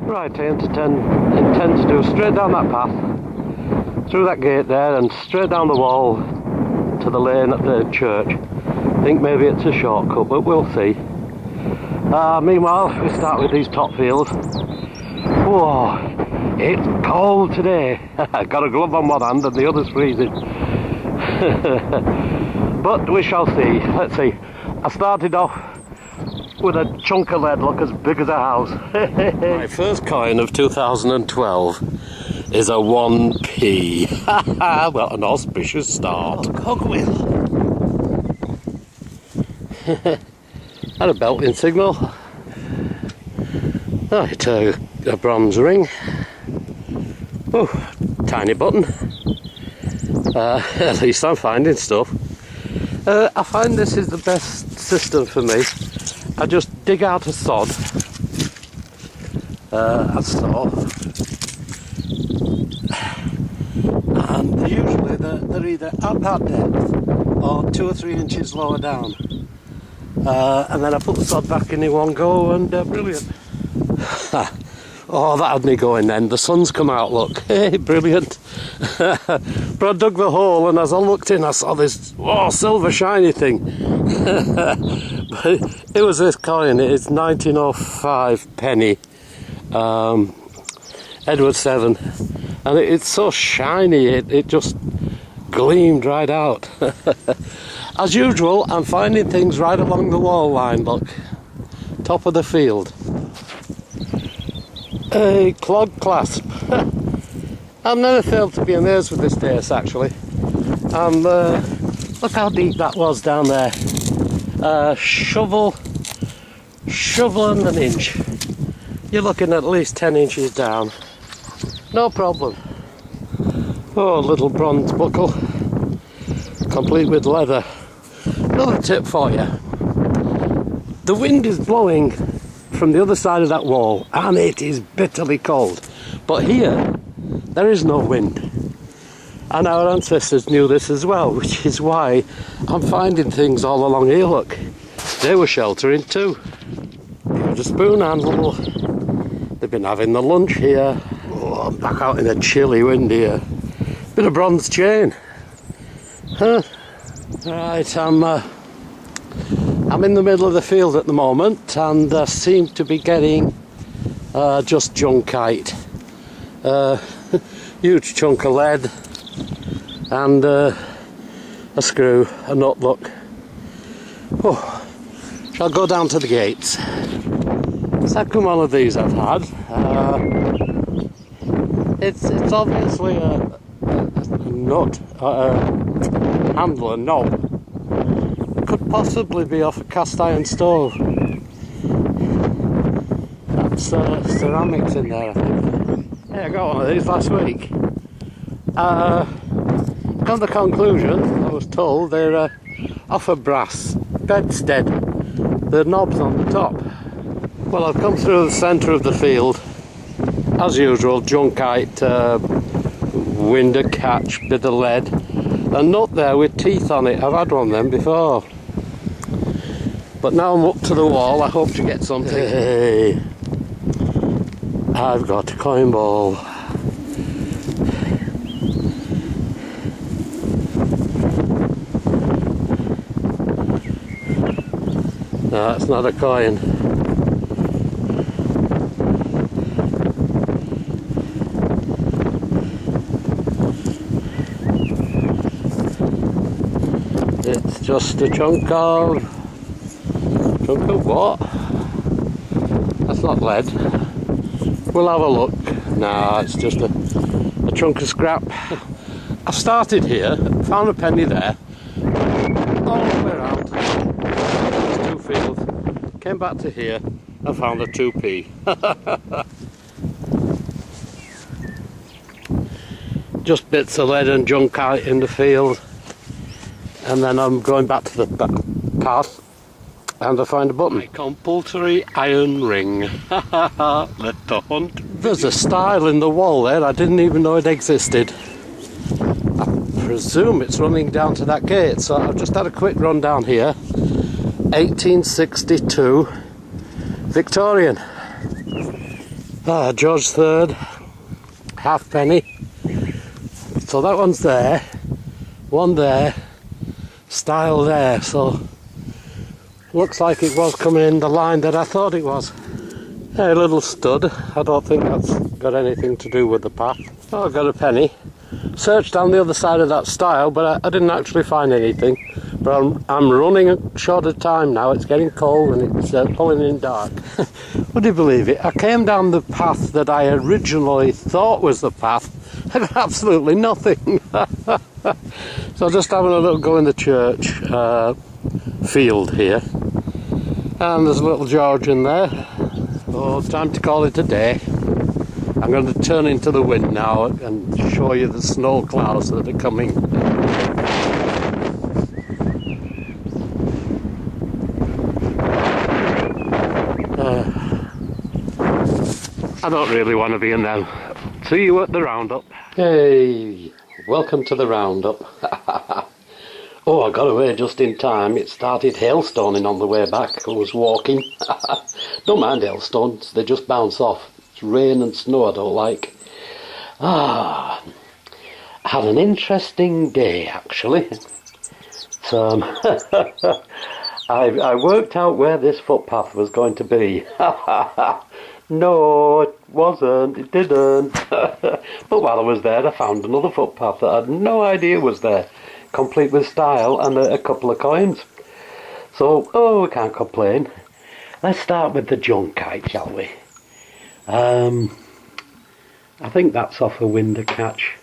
Right, I intend to do straight down that path, through that gate there, and straight down the wall to the lane at the church. I think maybe it's a shortcut, but we'll see. Meanwhile, we start with these top fields. Whoa, it's cold today. Got a glove on one hand and the other's freezing. But we shall see. Let's see. I started off with a chunk of lead, look as big as a house. My first coin of 2012 is a 1p. Well, an auspicious start. Oh, cogwheel. And a belting signal. Right, a bronze ring. Oh, tiny button. At least I'm finding stuff. I find this is the best system for me. I just dig out a sod, and usually they're either at that depth or 2 or 3 inches lower down, and then I put the sod back in one go, and brilliant. Oh, that had me going then. The sun's come out, look. Hey, brilliant. But I dug the hole, and as I looked in I saw this silver shiny thing. But it was this coin. It's 1905 penny, Edward 7, and it's so shiny it just gleamed right out. As usual, I'm finding things right along the wall line, look. Top of the field. A clog clasp. I've never failed to be amazed with this Deus, actually. And look how deep that was down there. Shovel and an inch. You're looking at least 10 inches down. No problem. Oh, little bronze buckle, complete with leather. Another tip for you. The wind is blowing from the other side of that wall, and it is bitterly cold. But here, there is no wind. And our ancestors knew this as well, which is why I'm finding things all along here, look. They were sheltering too. Here's a spoon handle. They've been having the lunch here. Oh, I'm back out in a chilly wind here. Bit of bronze chain. Huh. Right, I'm in the middle of the field at the moment, and seem to be getting just junkite. Huge chunk of lead, and a screw, a nut, look. Oh, shall go down to the gates. Second one of these I've had. It's obviously a nut, handle, a knob. Could possibly be off a cast iron stove. That's ceramics in there, I think. Yeah, I got one of these last week. Come to the conclusion, I was told they're off a brass bedstead. The knob's on the top. Well, I've come through the centre of the field. As usual, junkite, winder catch, bit of lead. A nut there with teeth on it. I've had one of them before. But now I'm up to the wall, I hope to get something. Hey, I've got a coin ball. No, that's not a coin. It's just a chunk of what? That's not lead. We'll have a look. No, it's just a chunk of scrap. I started here, found a penny there, all the way around, there's 2 fields, came back to here and found a 2p. Just bits of lead and junkite in the field, and then I'm going back to the path and I find a button. My compulsory iron ring. Let the hunt. There's a stile in the wall there, I didn't even know it existed. I presume it's running down to that gate, so I've just had a quick run down here. 1862 Victorian. George III, halfpenny. So that one's there, one there, style there, so looks like it was coming in the line that I thought it was. A little stud, I don't think that's got anything to do with the path. Oh, I got a penny. Searched down the other side of that stile, but I didn't actually find anything. But I'm running short of time now, it's getting cold and it's pulling in dark. Would you believe it? I came down the path that I originally thought was the path. I got absolutely nothing. So just having a little go in the church field here. And there's a little George in there. Oh, time to call it a day. I'm going to turn into the wind now and show you the snow clouds that are coming. I don't really want to be in there. See you at the roundup. Hey, welcome to the roundup. Oh, I got away just in time. It started hailstoning on the way back. I was walking. Don't mind hailstones, they just bounce off. It's rain and snow I don't like. I had an interesting day actually. So I worked out where this footpath was going to be. No, it wasn't, it didn't. But while I was there I found another footpath that I had no idea was there, complete with style and a couple of coins. So, oh, we can't complain. Let's start with the junkite, shall we? I think that's off a window catch.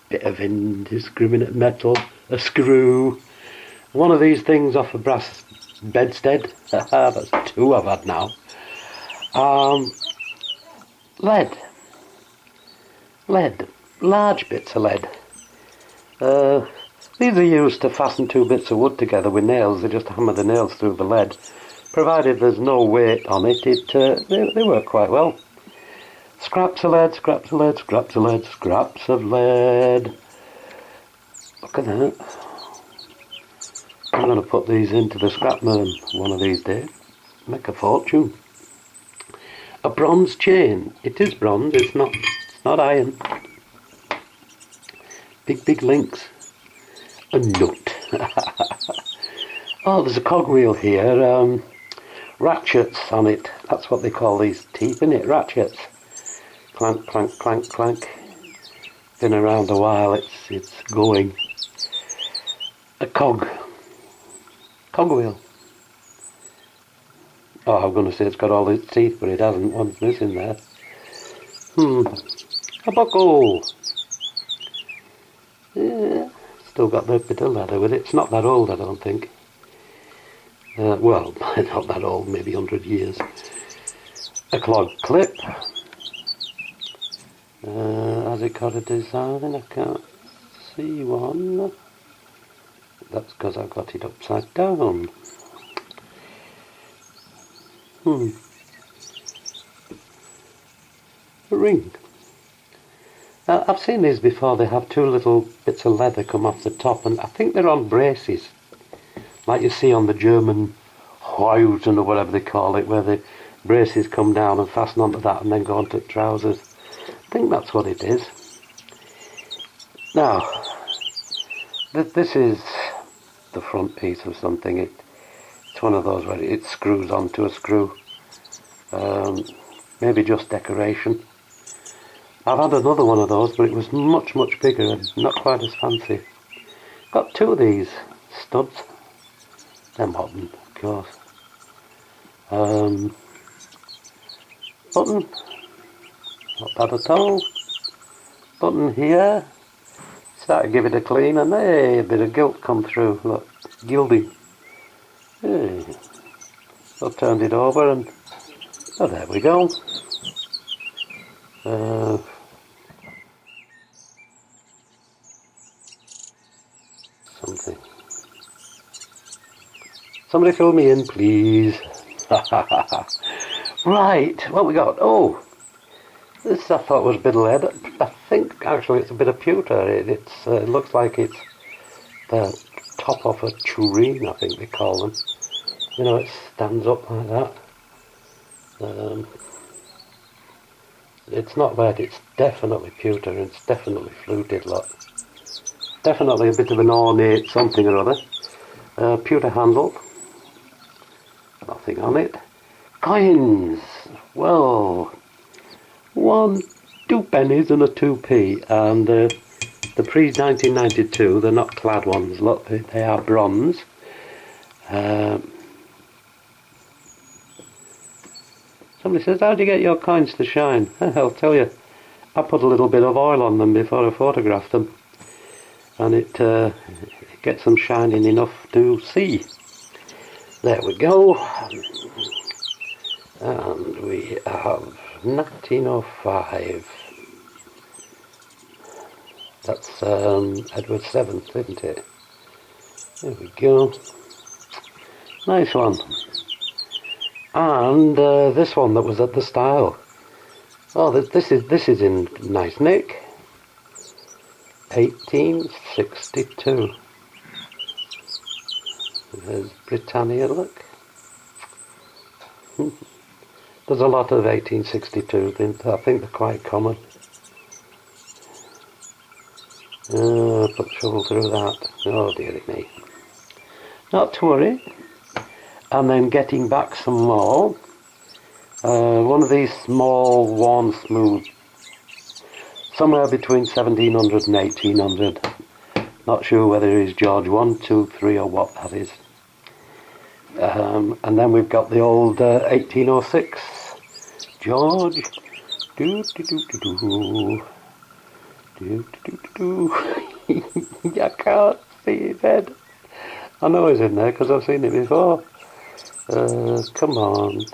Bit of indiscriminate metal, a screw. One of these things off a brass bedstead. That's two I've had now. Lead, large bits of lead. These are used to fasten two bits of wood together with nails. They just hammer the nails through the lead. Provided there's no weight on it, they work quite well. Scraps of lead, scraps of lead, scraps of lead, scraps of lead. Look at that. I'm going to put these into the scrap mill one of these days. Make a fortune. A bronze chain. It is bronze, it's not iron. Big links. A nut. Oh, there's a cogwheel here. Ratchets on it. That's what they call these teeth, isn't it? Ratchets. Clank, clank, clank, clank. Been around a while, it's going. A cogwheel. Oh, I'm going to say it's got all its teeth, but it hasn't. One's missing there. A buckle. Yeah, still got the bit of leather with it. It's not that old, I don't think. Well, not that old, maybe 100 years. A clog clip. Has it got a design? I can't see one. That's because I've got it upside down. A ring. I've seen these before. They have two little bits of leather come off the top, and I think they're on braces, like you see on the German Heusen or whatever they call it, where the braces come down and fasten onto that and then go onto trousers. I think that's what it is. Now, this is the front piece of something. It's one of those where it screws onto a screw. Maybe just decoration. I've had another one of those, but it was much bigger and not quite as fancy. Got two of these studs. They're modern, of course. Button. Not bad at all. Button here. Start to give it a clean, and hey, a bit of gilt come through. Look, gilding. Hey. So turned it over, and oh, there we go. Something. Somebody fill me in, please. Right, what we got? Oh, this I thought was a bit of lead. I think actually it's a bit of pewter. It looks like it's the top of a tureen, I think they call them. You know, it stands up like that. it's not red, it's definitely pewter, it's definitely fluted, look. Definitely a bit of an ornate something or other. Pewter handle. Nothing on it. Coins! Well, 1, 2 pennies and a 2p, and the pre-1992, they're not clad ones, look, they are bronze. Somebody says, how do you get your coins to shine? I'll tell you, I put a little bit of oil on them before I photograph them, and it gets them shining enough to see. There we go. And we have 1905. That's Edward VII, isn't it? There we go. Nice one. And this one that was at the style. Oh, this is in nice nick. 1862. There's Britannia, look. There's a lot of 1862, I think they're quite common. Put the shovel through that. Oh dearie me. Not to worry. And then getting back some more. One of these small, worn, smooth, somewhere between 1700 and 1800. Not sure whether it is George 1, 2, 3 or what that is. And then we've got the old 1806 George. Do do do do do. Do do do do. I can't see his head. I know he's in there because I've seen it before. Come on.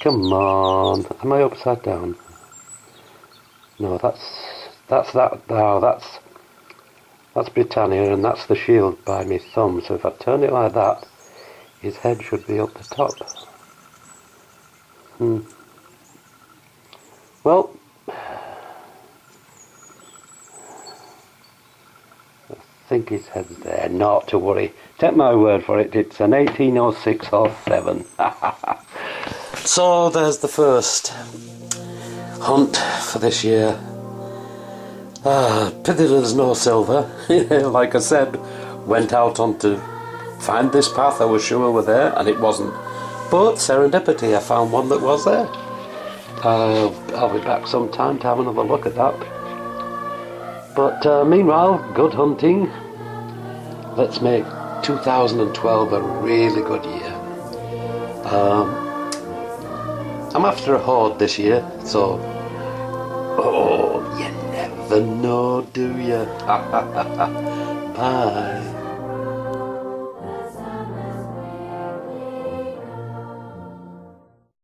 Come on. Am I upside down? No, that's that. No, that's Britannia, and that's the shield by my thumb. So if I turn it like that, his head should be up the top. Well, I think his head's there. Not to worry. Take my word for it. It's an 1806 or 7. So there's the first hunt for this year. Pity there's no silver. Like I said, went out on to find this path I was sure were there, and it wasn't. But serendipity, I found one that was there. I'll be back sometime to have another look at that. But meanwhile, good hunting. Let's make 2012 a really good year. I'm after a horde this year, so oh, you never know, do you? Bye.